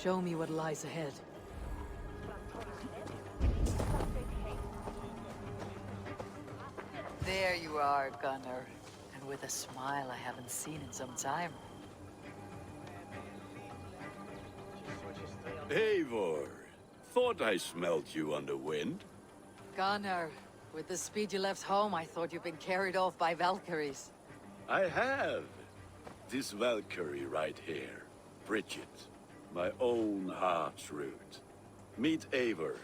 Show me what lies ahead. There you are, Gunnar. And with a smile I haven't seen in some time. Eivor, thought I smelt you on the wind. Gunnar, with the speed you left home, I thought you'd been carried off by Valkyries. I have. This Valkyrie right here, Bridget, my own heart's root. Meet Eivor.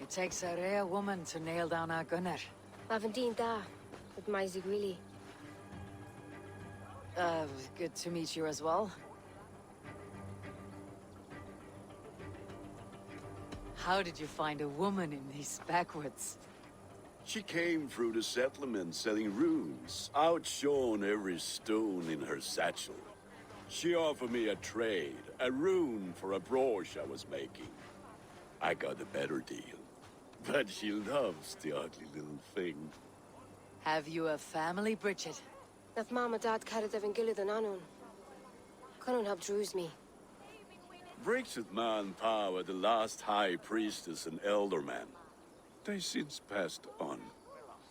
It takes a rare woman to nail down our Gunnar. Lavendine da, with my Zigrili. Good to meet you as well. How did you find a woman in these backwoods? She came through the settlement selling runes, outshone every stone in her satchel. She offered me a trade, a rune for a brooch I was making. I got a better deal. But she loves the ugly little thing. Have you a family, Bridget? Nath Mom and Dad carried Evan Gillid and Anun. Couldn't have drews me. Bridget Man were the last high priestess and elderman. They since passed on.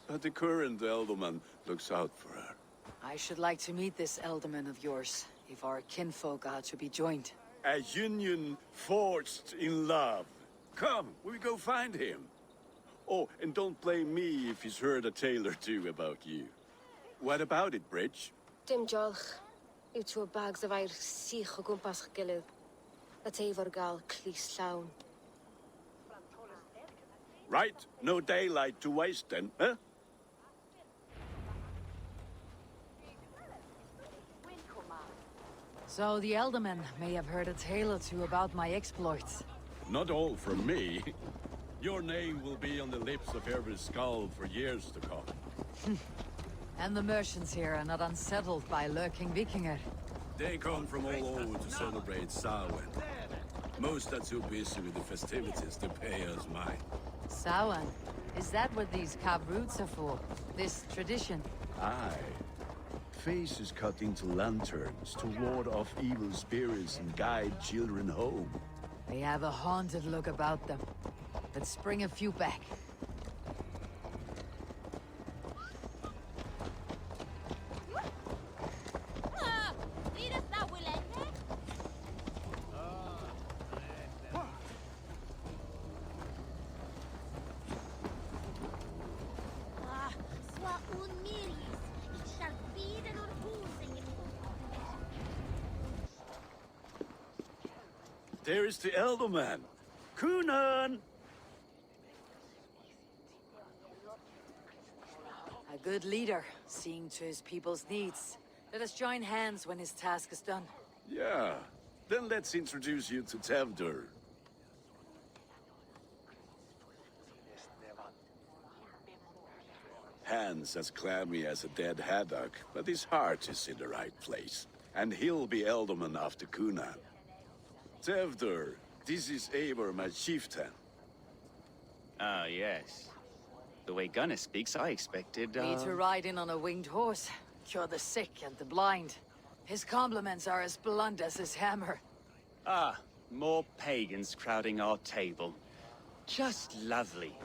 But the current elderman looks out for her. I should like to meet this elderman of yours, if our kinfolk are to be joined. A union forged in love. Come, we go find him. Oh, and don't blame me if he's heard a tale or two about you. What about it, Bridge? Dim Jolch. You two bags of air sich o gwmpas Gillid. A Eivor gal clis llawn. Right, no daylight to waste then, huh? So the Elderman may have heard a tale or two about my exploits. Not all from me. Your name will be on the lips of every skull for years to come. And the merchants here are not unsettled by lurking Vikinger. They come from all over to celebrate Samhain. Most are too busy with the festivities to pay us mind. Samhain? Is that what these carved roots are for? This tradition? Aye. Faces cut into lanterns to ward off evil spirits and guide children home. They have a haunted look about them. Let's bring a few back. There is the Elderman. Kunan! A good leader, seeing to his people's needs. Let us join hands when his task is done. Yeah. Then let's introduce you to Tevdur. Hands as clammy as a dead haddock, but his heart is in the right place. And he'll be Elderman after Kunan. Tevdur, this is Eivor, my chieftain. Ah, yes. The way Gunnar speaks, I expected, Me to ride in on a winged horse, cure the sick and the blind. His compliments are as blunt as his hammer. Ah, more pagans crowding our table. Just lovely.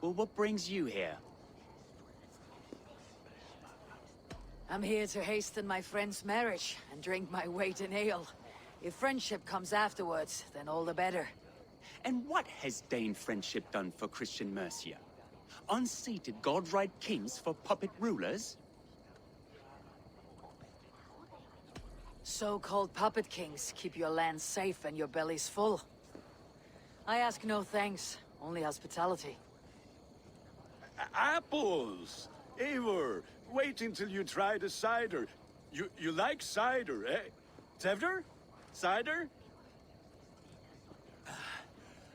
Well, what brings you here? I'm here to hasten my friend's marriage and drink my weight in ale. If friendship comes afterwards, then all the better. And what has Dane friendship done for Christian Mercia? Unseated god-right kings for puppet rulers? So-called puppet kings keep your lands safe and your bellies full. I ask no thanks, only hospitality. Apples! Eivor, wait until you try the cider. You like cider, eh? Tevdur? Cider?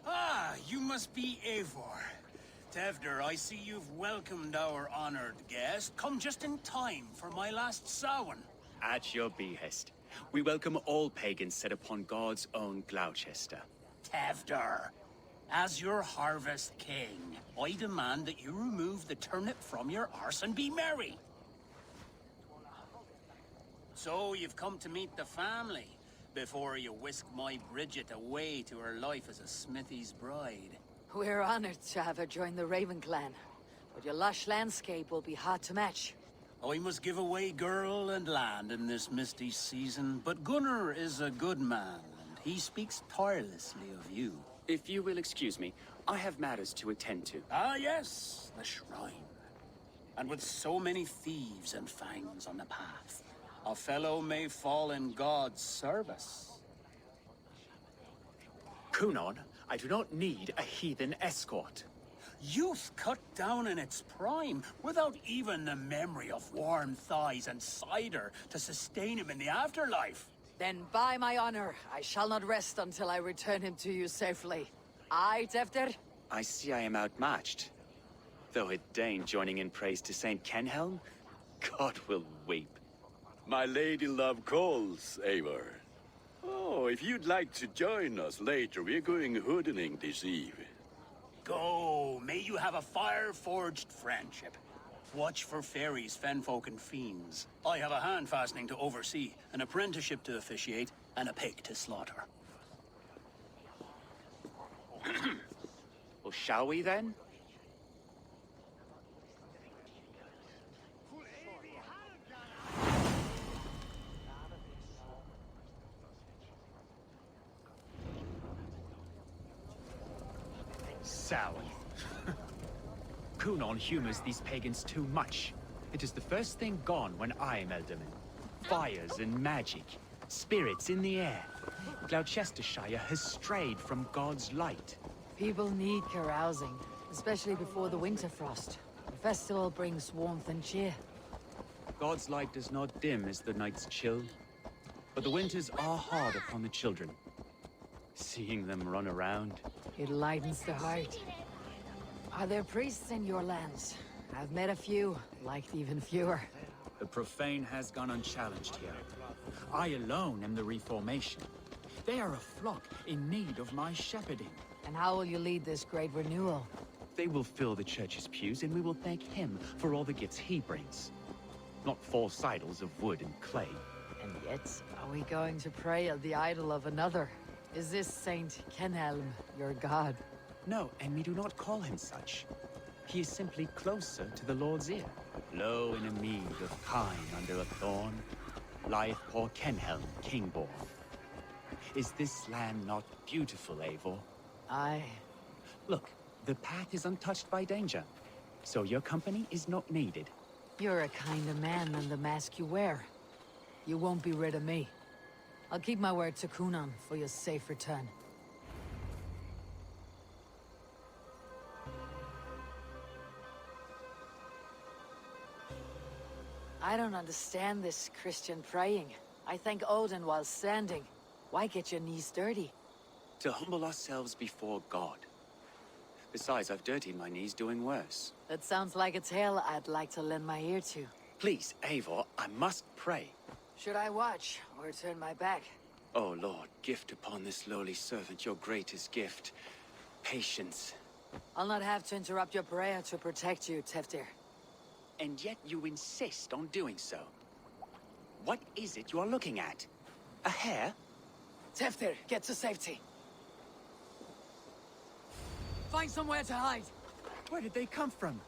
Ah, you must be Eivor. Tevdur, I see you've welcomed our honored guest. Come just in time for my last Samhain. At your behest. We welcome all pagans set upon God's own Gloucester. Tevdur, as your harvest king, I demand that you remove the turnip from your arse and be merry. So, you've come to meet the family. before you whisk my Bridget away to her life as a smithy's bride. We're honored to have her join the Raven clan, but your lush landscape will be hard to match. I must give away girl and land in this misty season, but Gunnar is a good man, and he speaks tirelessly of you. If you will excuse me, I have matters to attend to. Ah, yes, the shrine. And with so many thieves and fangs on the path, a fellow may fall in God's service. Kunon, I do not need a heathen escort. Youth cut down in its prime, without even the memory of warm thighs and cider to sustain him in the afterlife. Then by my honor, I shall not rest until I return him to you safely. Aye, Tefter? I see I am outmatched. Though a Dane joining in praise to Saint Kenhelm, God will weep. My lady love calls, Eivor. Oh, if you'd like to join us later, we're going hoodening this eve. Go, may you have a fire-forged friendship. Watch for fairies, fenfolk, and fiends. I have a hand fastening to oversee, an apprenticeship to officiate, and a pig to slaughter. Well, shall we then? Sour. Kunon humors these pagans too much. It is the first thing gone when I am Elderman. Fires and magic, spirits in the air. Gloucestershire has strayed from God's light. People need carousing, especially before the winter frost. The festival brings warmth and cheer. God's light does not dim as the nights chill, but the winters are hard upon the children. Seeing them run around. It lightens the heart. Are there priests in your lands? I've met a few, liked even fewer. The profane has gone unchallenged here. I alone am the Reformation. They are a flock in need of my shepherding. And how will you lead this great renewal? They will fill the church's pews, and we will thank him for all the gifts he brings. Not false idols of wood and clay. And yet, are we going to pray at the idol of another? Is this Saint Kenhelm your god? No, and we do not call him such. He is simply closer to the Lord's ear. Low in a mead of kine under a thorn, lieth poor Kenhelm, king-born. Is this land not beautiful, Eivor? Aye. Look, the path is untouched by danger, so your company is not needed. You're a kinder man than the mask you wear. You won't be rid of me. I'll keep my word to Kunon for your safe return. I don't understand this Christian praying. I thank Odin while standing. Why get your knees dirty? To humble ourselves before God. Besides, I've dirtied my knees doing worse. That sounds like a tale I'd like to lend my ear to. Please, Eivor, I must pray. Should I watch or turn my back? Oh Lord, gift upon this lowly servant your greatest gift. Patience. I'll not have to interrupt your prayer to protect you, Teftir. And yet you insist on doing so. What is it you are looking at? A hare? Teftir, get to safety. Find somewhere to hide. Where did they come from?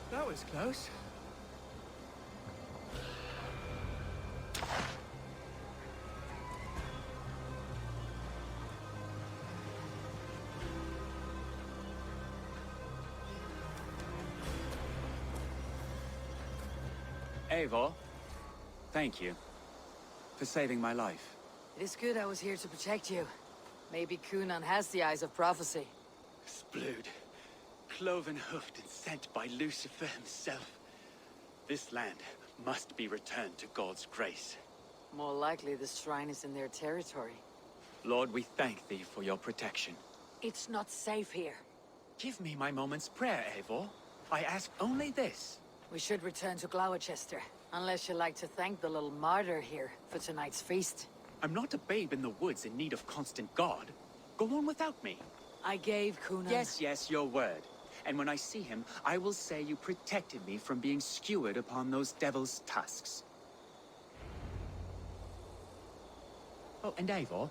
That was close. Eivor, thank you. for saving my life. It is good I was here to protect you. Maybe Coonan has the eyes of prophecy. Splood, cloven-hoofed and sent by Lucifer himself. This land must be returned to God's grace. More likely the shrine is in their territory. Lord, we thank thee for your protection. It's not safe here. Give me my moment's prayer, Eivor. I ask only this. We should return to Gloucester, unless you'd like to thank the little martyr here for tonight's feast. I'm not a babe in the woods in need of constant guard. Go on without me. I gave Coonan... Yes, your word. And when I see him, I will say you protected me from being skewered upon those devil's tusks. Oh, and Eivor,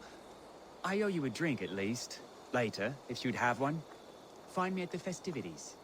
I owe you a drink at least. Later, if you'd have one. Find me at the festivities.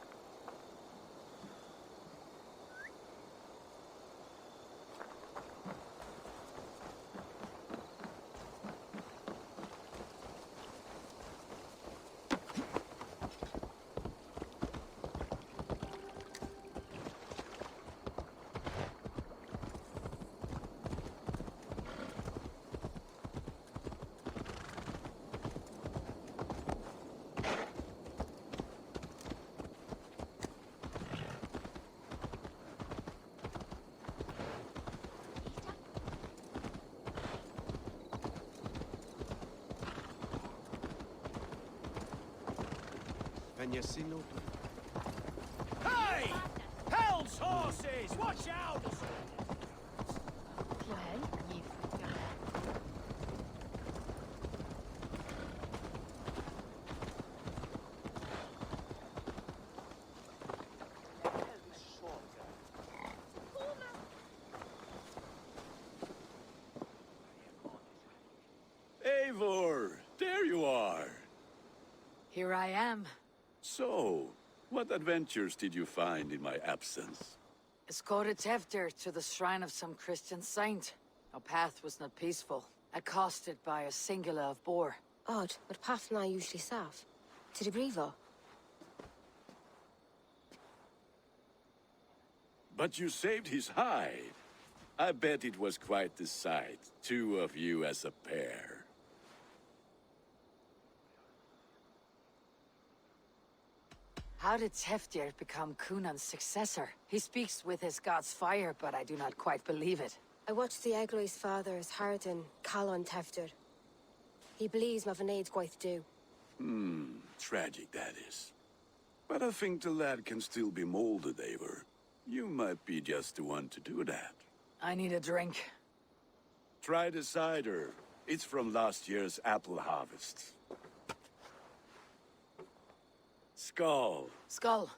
Hey! Hell's horses! Watch out! Eivor, there you are. Here I am. So, what adventures did you find in my absence? Escorted Tefter to the shrine of some Christian saint. Our path was not peaceful. Accosted by a singular of boar. Odd, but path and I usually sav. To the Brevo. But you saved his hide. I bet it was quite the sight, two of you as a pair. How did Teftir become Coonan's successor? He speaks with his god's fire, but I do not quite believe it. I watched the Egloi's father's Harden, Calon Tefter. He believes Mavanaid's quite do. Tragic that is. But I think the lad can still be molded, Eivor. You might be just the one to do that. I need a drink. Try the cider. It's from last year's apple harvest. Skull. Skull.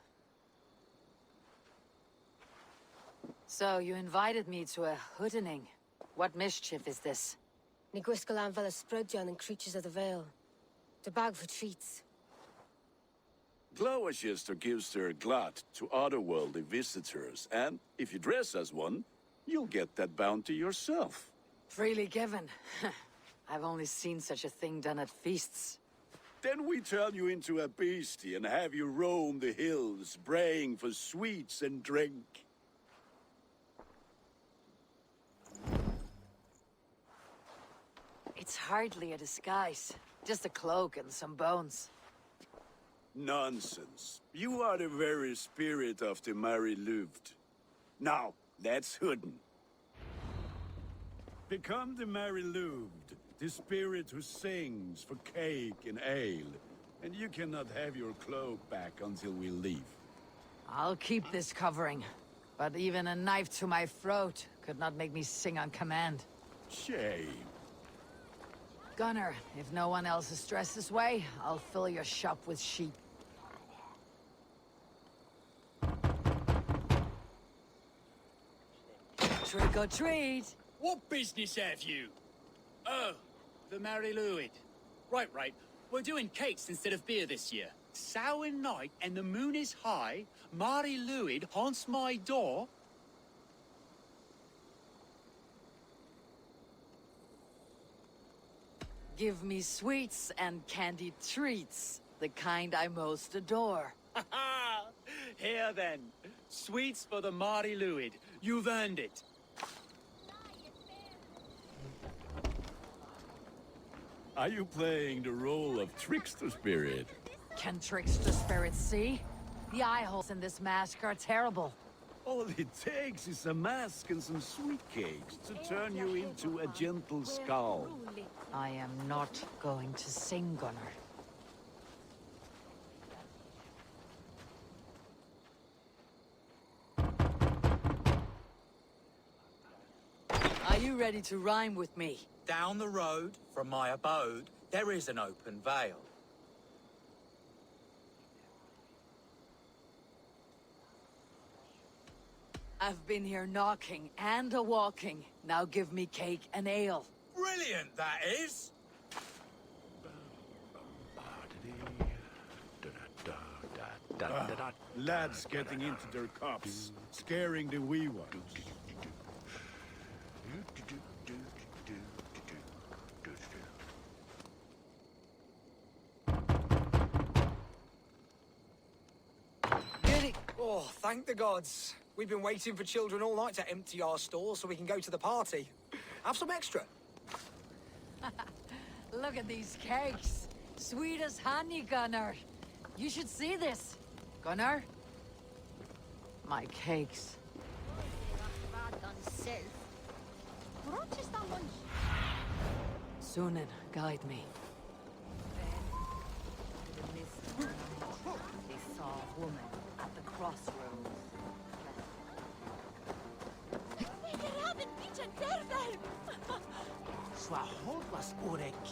So, you invited me to a hoodening. What mischief is this? Ni gwisgalan fel ysbrydion and creatures of the Vale. The bag for treats. Gloucester gives their glut to otherworldly visitors, and if you dress as one, you'll get that bounty yourself. Freely given. I've only seen such a thing done at feasts. Then we turn you into a beastie and have you roam the hills, braying for sweets and drink. It's hardly a disguise. Just a cloak and some bones. Nonsense. You are the very spirit of the Mary Louved. Now, let's hooden. Become the Mary Louved, the spirit who sings for cake and ale. And you cannot have your cloak back until we leave. I'll keep this covering. But even a knife to my throat could not make me sing on command. Shame. Gunnar, if no one else is dressed this way, I'll fill your shop with sheep. Trick or treat! What business have you? Oh, the Mary Louid. Right. We're doing cakes instead of beer this year. Samhain night and the moon is high. Mary Louid haunts my door. Give me sweets and candied treats, the kind I most adore. Ha ha! Here then. Sweets for the Mary Louid. You've earned it. Are you playing the role of trickster spirit? Can trickster spirits see? The eye holes in this mask are terrible. All it takes is a mask and some sweet cakes to turn you into a gentle skull. I am not going to sing, Gunnar. Are you ready to rhyme with me? Down the road from my abode, there is an open vale. I've been here knocking and a-walking. Now give me cake and ale. Brilliant, that is! Lads getting into their cups, scaring the wee ones. Get it! Oh, thank the gods. We've been waiting for children all night to empty our stores so we can go to the party. Have some extra. Look at these cakes. Sweet as honey, Gunnar. You should see this. Gunnar? My cakes. Sunan, guide me. They saw a woman at the crossroads.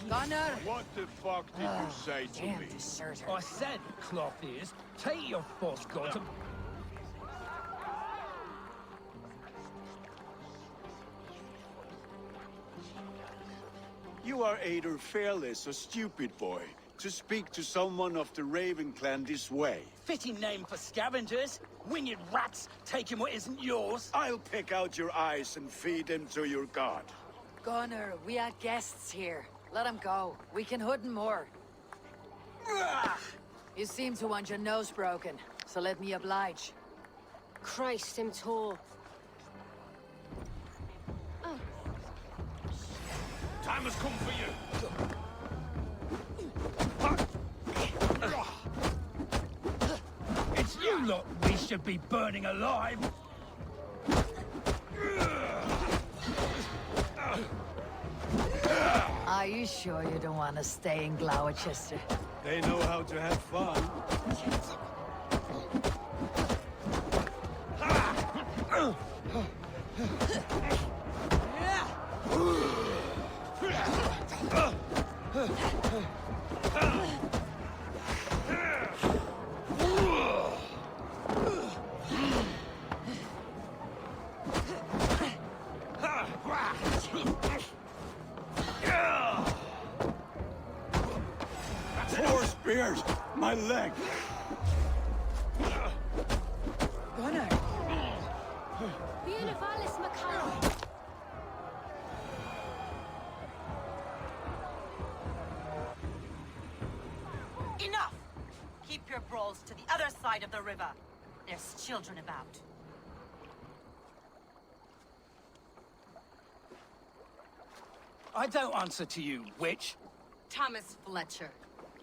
Gunnar! What the fuck did you say to Damn me? deserter. I said, cloth ears, take your false god and... You are either fearless or stupid, boy, to speak to someone of the Raven clan this way. Fitting name for scavengers. Winged rats taking what isn't yours. I'll pick out your eyes and feed them to your god. Gunnar, we are guests here. Let him go. We can hood him more. You seem to want your nose broken, so let me oblige. Christ, him tall. Time has come for you! It's you lot we should be burning alive! Are you sure you don't want to stay in Gloucester? They know how to have fun. Four spears! My leg! Gunnar! Enough! Keep your brawls to the other side of the river. There's children about. I don't answer to you, witch. Thomas Fletcher,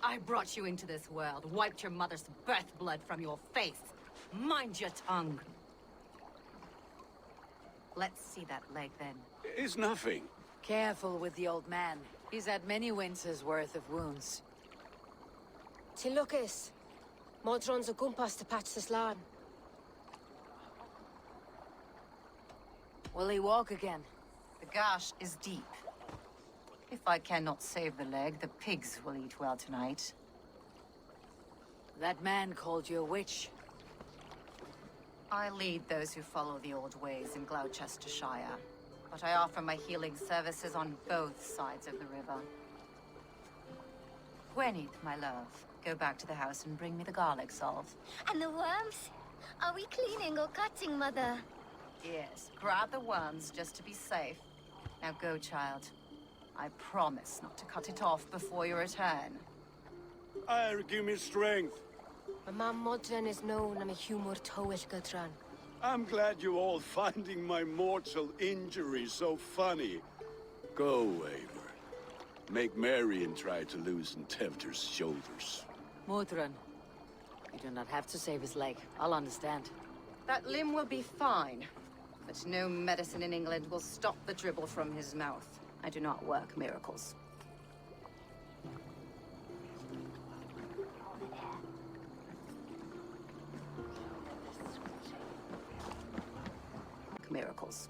I brought you into this world, wiped your mother's birth blood from your face. Mind your tongue. Let's see that leg, then. It's nothing. Careful with the old man. He's had many winters' worth of wounds. Till Lucas. Modron's a gumpas to patch this lawn. Will he walk again? The gash is deep. If I cannot save the leg, the pigs will eat well tonight. That man called you a witch. I lead those who follow the old ways in Gloucestershire, but I offer my healing services on both sides of the river. Gweneth, my love, go back to the house and bring me the garlic salve. And the worms? Are we cleaning or cutting, Mother? Yes, grab the worms just to be safe. Now go, child. I promise not to cut it off before your return. Give me strength. My mum Modron is known am a humor towish Gudran. I'm glad you all finding my mortal injury so funny. Go, Eivor. Make merry and try to loosen Tevter's shoulders. Modron, you do not have to save his leg. I'll understand. That limb will be fine, but no medicine in England will stop the dribble from his mouth. I do not work miracles. Miracles.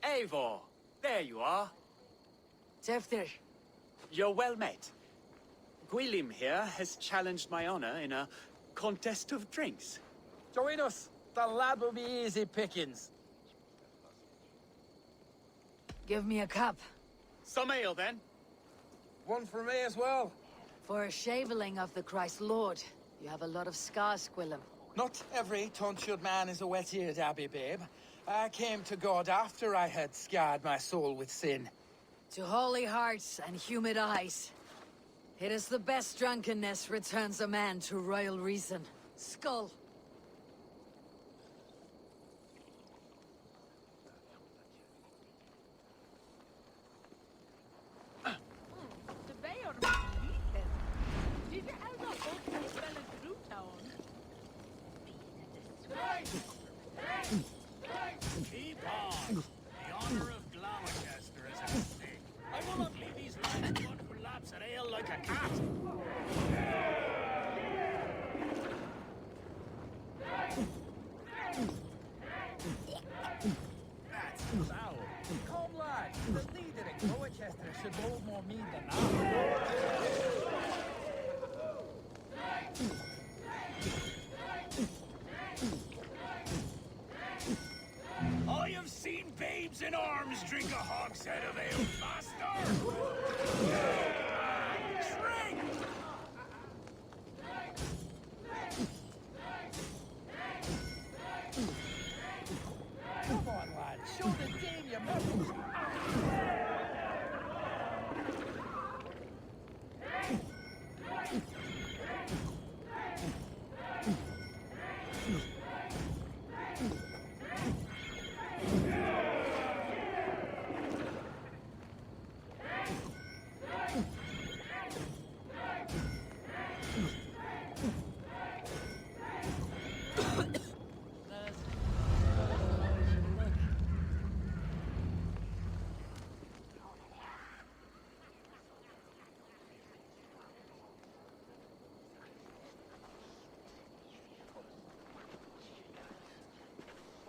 Eivor, there you are. Tefter, You're well met. Gwilym here has challenged my honor in a contest of drinks. Join us. The lad will be easy pickings. give me a cup. Some ale, then. One for me as well. For a shaveling of the Christ Lord, you have a lot of scars, Gwilym. Not every tonsured man is a wet-eared abbey, babe. I came to God after I had scarred my soul with sin. To holy hearts and humid eyes. It is the best drunkenness returns a man to royal reason. Skull. Keep on. The honor of Gloucester is at stake. I will not leave these lads one who laps at ale like a cat. That's foul. Come, lad. The leader in Gloucester should hold more mead than that. I have seen babes in arms drink a hogshead of ale faster. Drink! Come on, lad. Show the dame your muscles.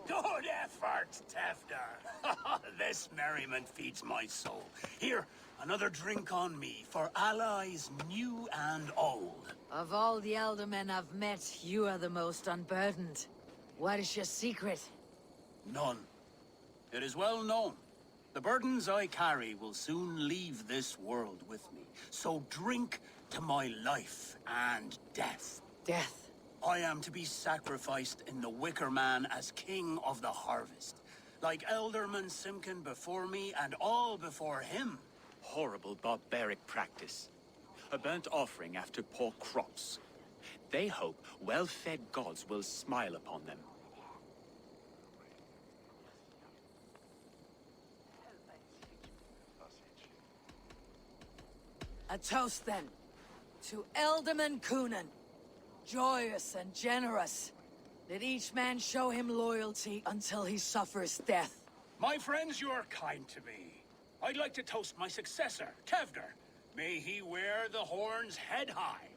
Good effort, Tefter. This merriment feeds my soul. Here, another drink on me for allies new and old. Of all the elder men I've met, you are the most unburdened. What is your secret? None. It is well known. The burdens I carry will soon leave this world with me. So drink to my life and death. Death. I am to be sacrificed in the Wicker Man as king of the harvest. Like Elderman Simkin before me and all before him. Horrible barbaric practice. A burnt offering after poor crops. They hope well-fed gods will smile upon them. A toast, then. To Ealdorman Coonan. Joyous and generous. Let each man show him loyalty until he suffers death. My friends, you are kind to me. I'd like to toast my successor, Kevner. May he wear the horns head high.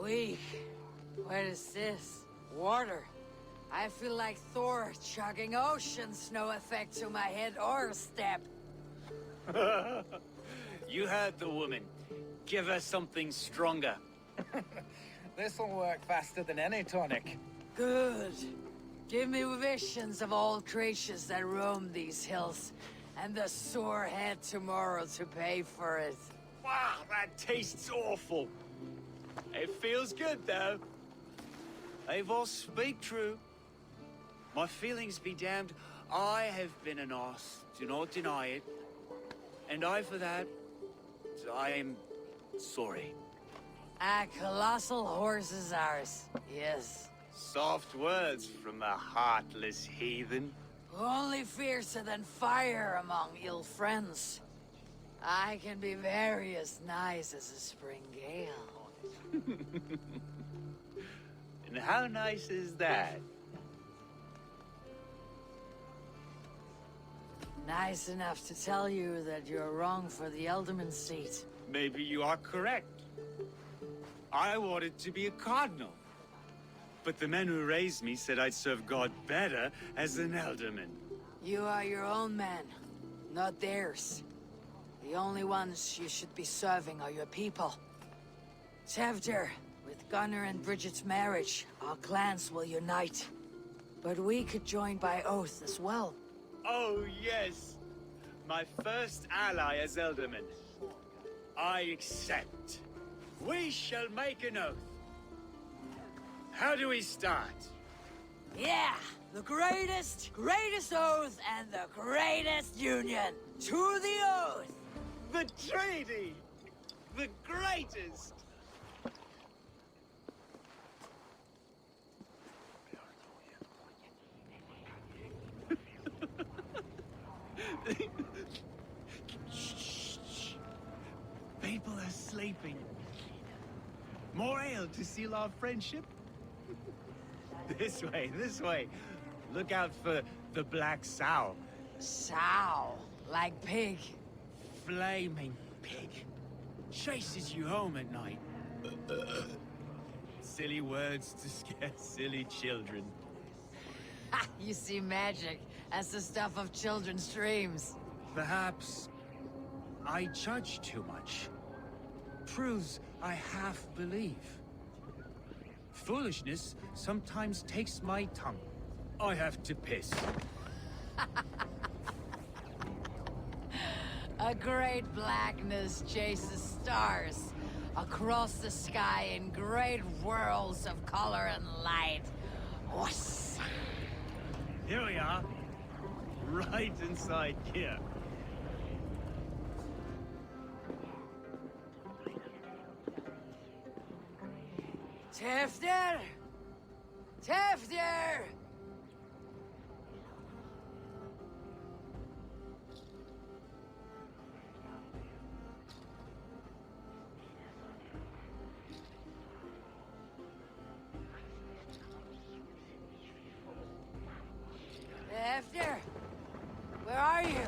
Weak. What is this? Water. I feel like Thor chugging oceans, no effect to my head or step. You heard the woman. Give her something stronger. This'll work faster than any tonic. Good. Give me visions of all creatures that roam these hills, and the sore head tomorrow to pay for it. Wow, that tastes awful. It feels good, though. Eivor, speak true. My feelings be damned. I have been an arse, do not deny it. And I, for that, I am sorry. A colossal horse is ours, yes. Soft words from a heartless heathen. Only fiercer than fire among ill friends. I can be very as nice as a spring gale. And how nice is that? Nice enough to tell you that you're wrong for the Ealdorman seat. Maybe you are correct. I wanted to be a cardinal. But the men who raised me said I'd serve God better as an Ealdorman. You are your own man, not theirs. The only ones you should be serving are your people. Tevdir, with Gunnar and Bridget's marriage, our clans will unite. But we could join by oath as well. Oh, yes. My first ally as Ealdorman. I accept. We shall make an oath. How do we start? Yeah! The greatest oath and the greatest union! To the oath! The treaty! The greatest! Shh. People are sleeping. More ale to seal our friendship? This way, this way. Look out for the black sow. Sow. Like pig. Flaming pig. Chases you home at night. Silly words to scare silly children. Ha! You see magic. That's the stuff of children's dreams. Perhaps I judge too much. Proves I half believe. Foolishness sometimes takes my tongue. I have to piss. A great blackness chases stars across the sky in great whirls of color and light. Whoosh! Here we are. Right inside here. Tevdir! Tevdir! Tevdir! Where are you?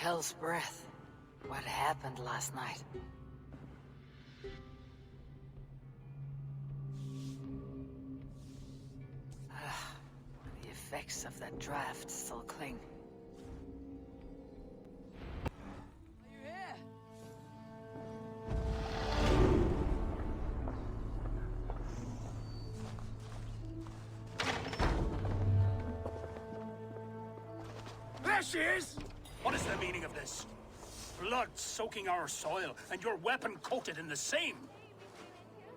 hell's breath. What happened last night? The effects of that draft still cling. Are you here? There she is! What is the meaning of this? Blood soaking our soil, and your weapon coated in the same!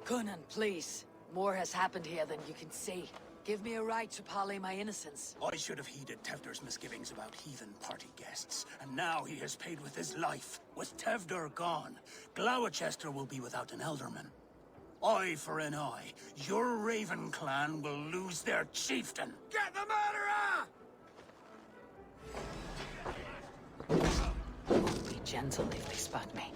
Gunnar, please. More has happened here than you can see. Give me a right to parley my innocence. I should have heeded Tevder's misgivings about heathen party guests, and now he has paid with his life. With Tevder gone, Gloucester will be without an elderman. Eye for an eye, your Raven clan will lose their chieftain. Get the murderer! Be gentle if they spot me.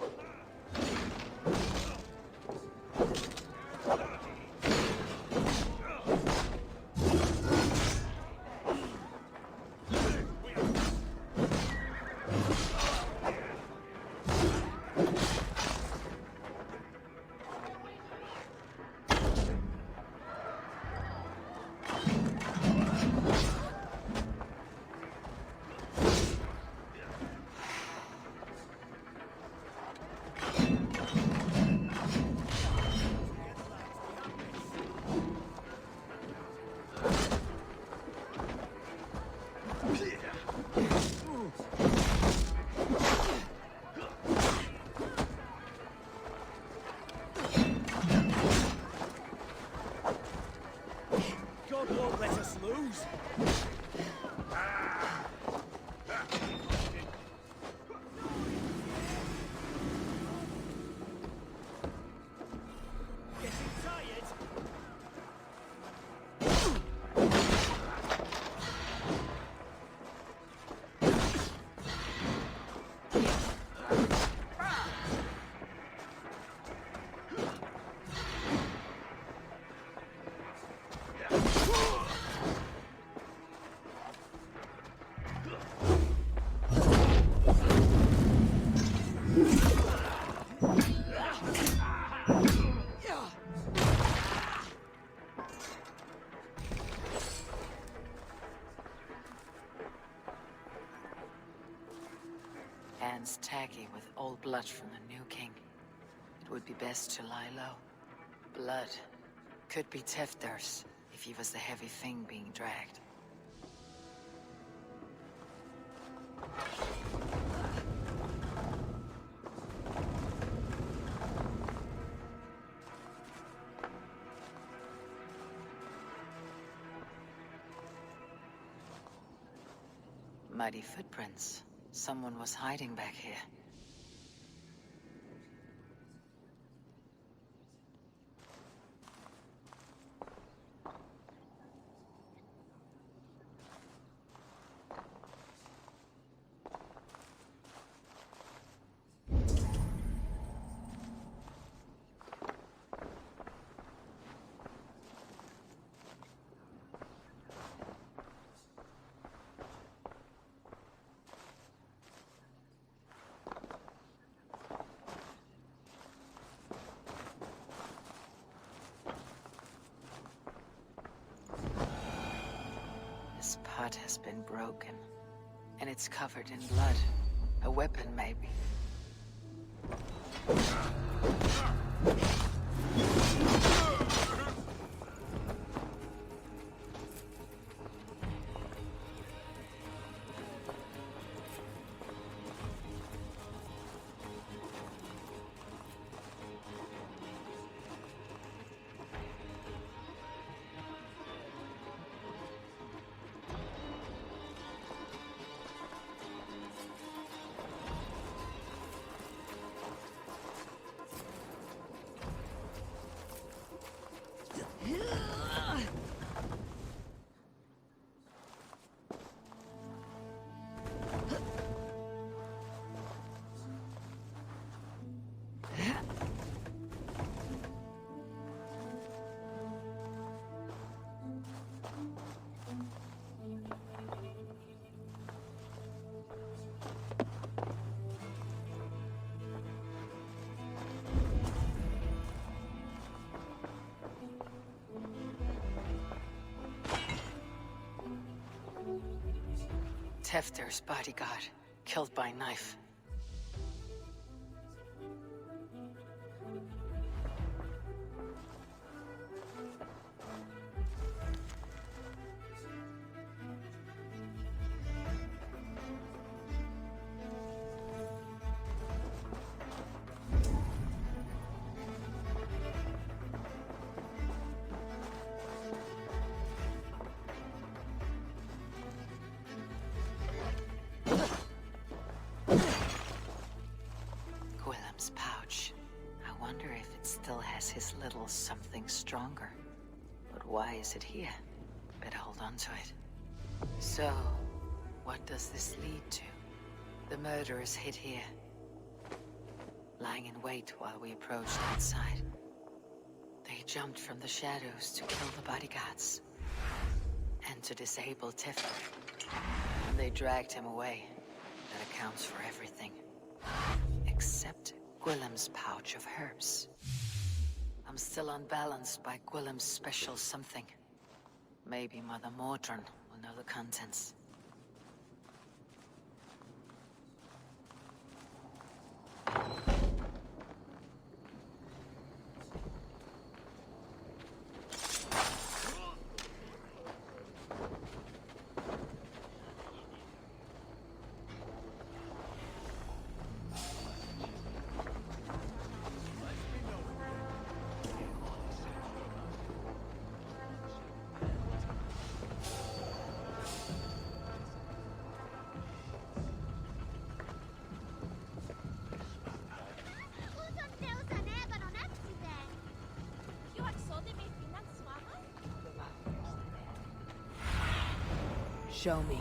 God won't let us lose. Getting tired? Hands tacky with old blood from the new king. It would be best to lie low. Blood could be Tefder's if he was the heavy thing being dragged. Muddy footprints. Someone was hiding back here. This pot has been broken, and it's covered in blood. A weapon, maybe. Tefter's bodyguard, killed by knife. Pouch. I wonder if it still has his little something stronger. But why is it here? Better hold on to it. So, what does this lead to? The murderers hid here, lying in wait while we approached outside. They jumped from the shadows to kill the bodyguards and to disable Tifter. And they dragged him away. That accounts for everything. Except Gwillem's pouch of herbs. I'm still unbalanced by Gwillem's special something. Maybe Mother Mordran will know the contents. Show me.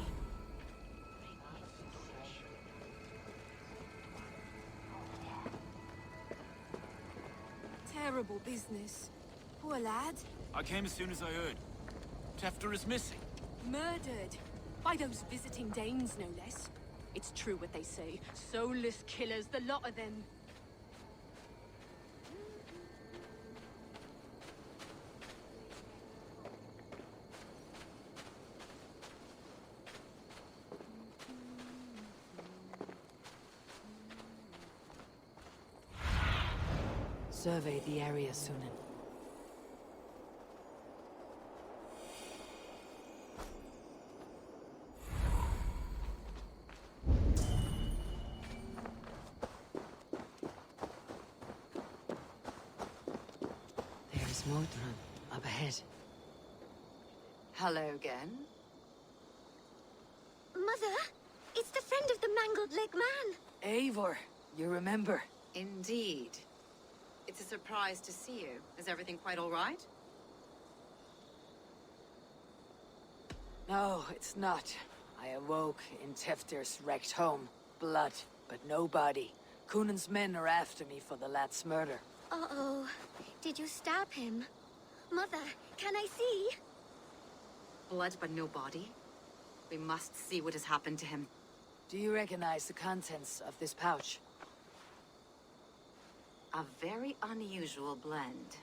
Terrible business. Poor lad. I came as soon as I heard. Tefter is missing. Murdered. By those visiting Danes, no less. It's true what they say. Soulless killers, the lot of them. Survey the area, Sunan. There's Mordran up ahead. Hello again. Mother, it's the friend of the mangled leg man. Eivor, you remember? Indeed. It's a surprise to see you. Is everything quite all right? No, it's not. I awoke in Tefter's wrecked home. Blood, but no body. Cunan's men are after me for the lad's murder. Uh-oh. Did you stab him? Mother, can I see? Blood but no body? We must see what has happened to him. Do you recognize the contents of this pouch? A very unusual blend.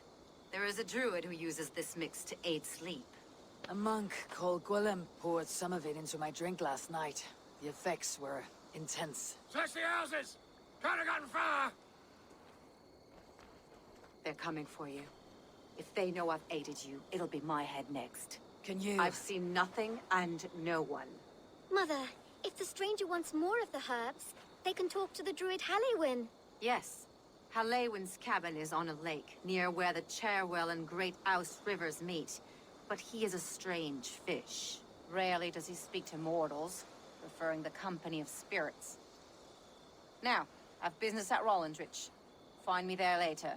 There is a druid who uses this mix to aid sleep. A monk called Gwillem poured some of it into my drink last night. The effects were intense. Search the houses! Can't have gotten far! They're coming for you. If they know I've aided you, it'll be my head next. Can you... I've seen nothing and no one. Mother, if the stranger wants more of the herbs, they can talk to the druid Halliwyn. Yes. Halliwyn's cabin is on a lake, near where the Cherwell and Great Ouse rivers meet. But he is a strange fish. Rarely does he speak to mortals, preferring the company of spirits. Now, I've business at Rollindrich. Find me there later.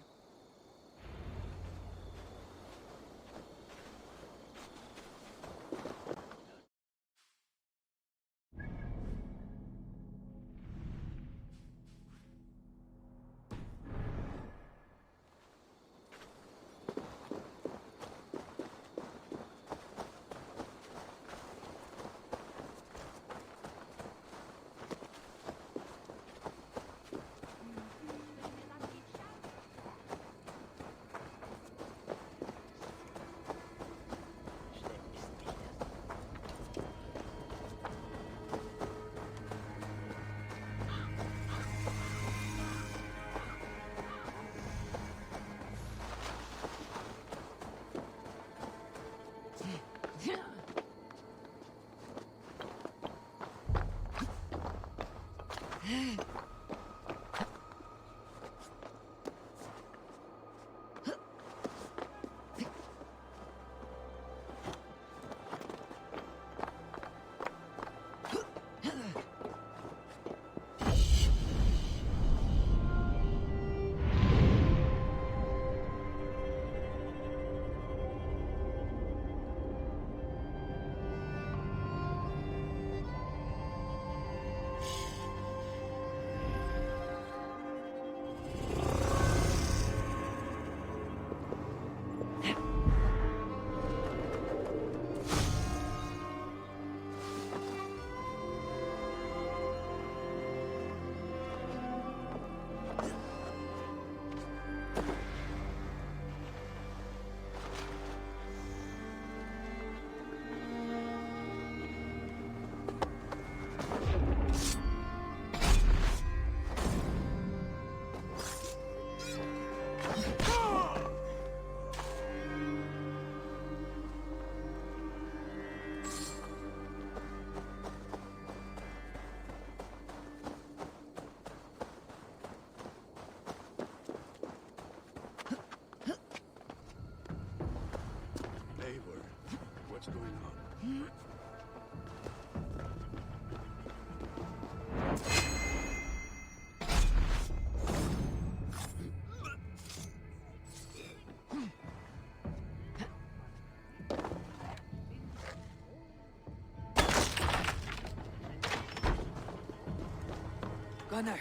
Gunnar.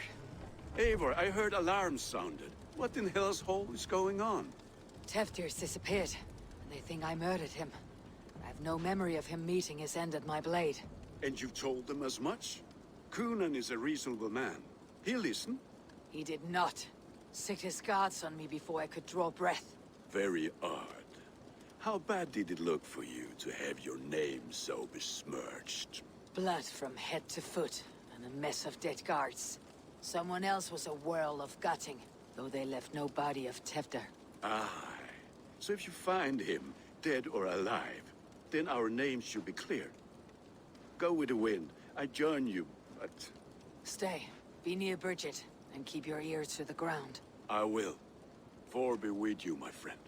Eivor, I heard alarms sounded. What in hell's hole is going on? Teftir's disappeared. They think I murdered him. I have no memory of him meeting his end at my blade. And you told them as much? Kunan is a reasonable man. He'll listen. He did not. Set his guards on me before I could draw breath. Very odd. How bad did it look for you to have your name so besmirched? Blood from head to foot, and a mess of dead guards. Someone else was a whirl of gutting, though they left no body of Teftir. Aye. So if you find him, dead or alive, then our names should be cleared. Go with the wind. I join you, but... Stay. Be near Bridget, and keep your ears to the ground. I will. For be with you, my friend.